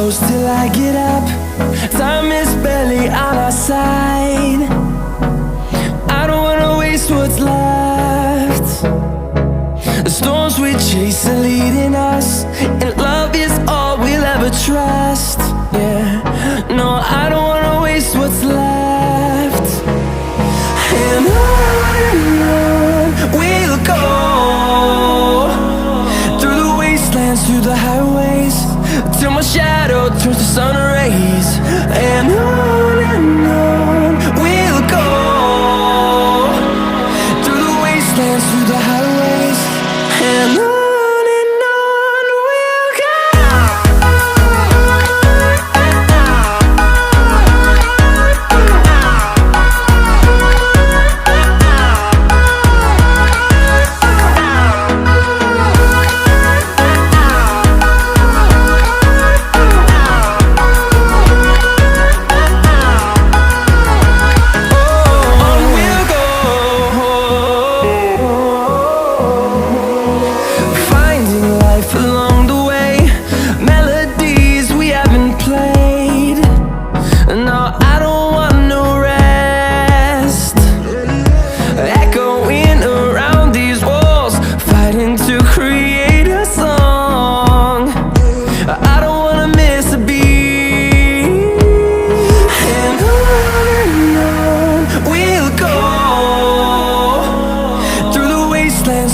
close till I get up. Time is barely on our side. I don't wanna waste what's left. The storms we chase are leading us, and love is all we'll ever trust. Yeah, no, I don't wanna waste what's left. And on we'll go, through the wastelands, through the highways, till my shadow turns to sun rays. And on we'll go, through the wastelands, through the highways, and on we'll go.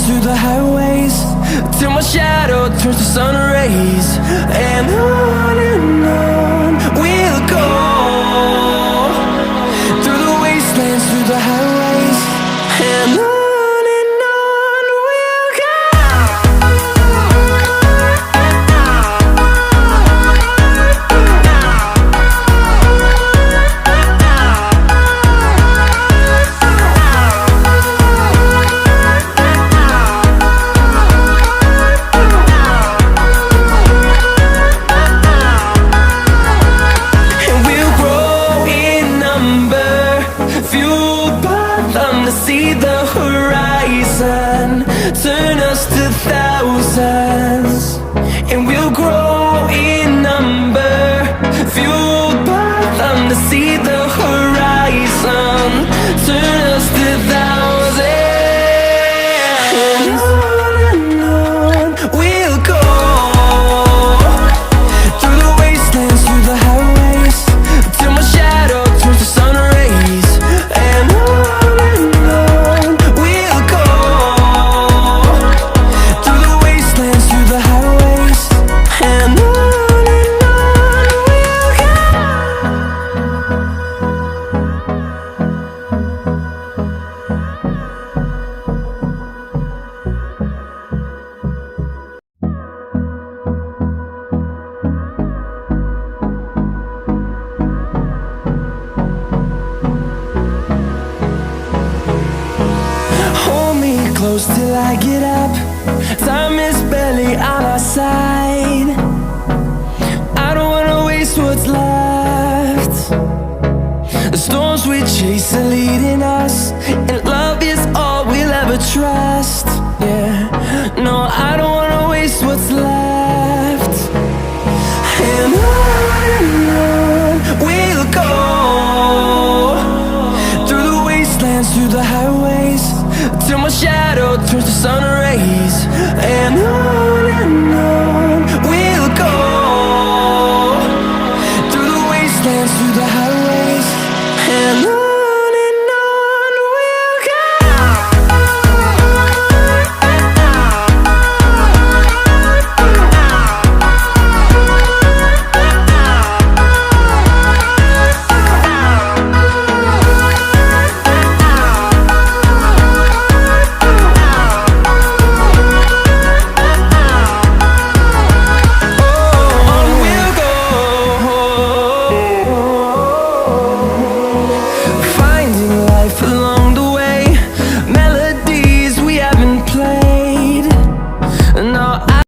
Through the highways, till my shadow turns to sun rays. And on we'll go, through the wastelands, through the highways, and on we'll go. See the horizon turn us to thousands, and we'll grow in number, fueled by them. To see the horizon turn us to thousands, and on we'll go, through the wastelands, through the highways, till my shadow turns to sun rays. And close till I get up. Time is barely on our side. I don't wanna waste what's left. The storms we chase are leading us, and love is all we'll ever trust. Yeah, no, I don't wanna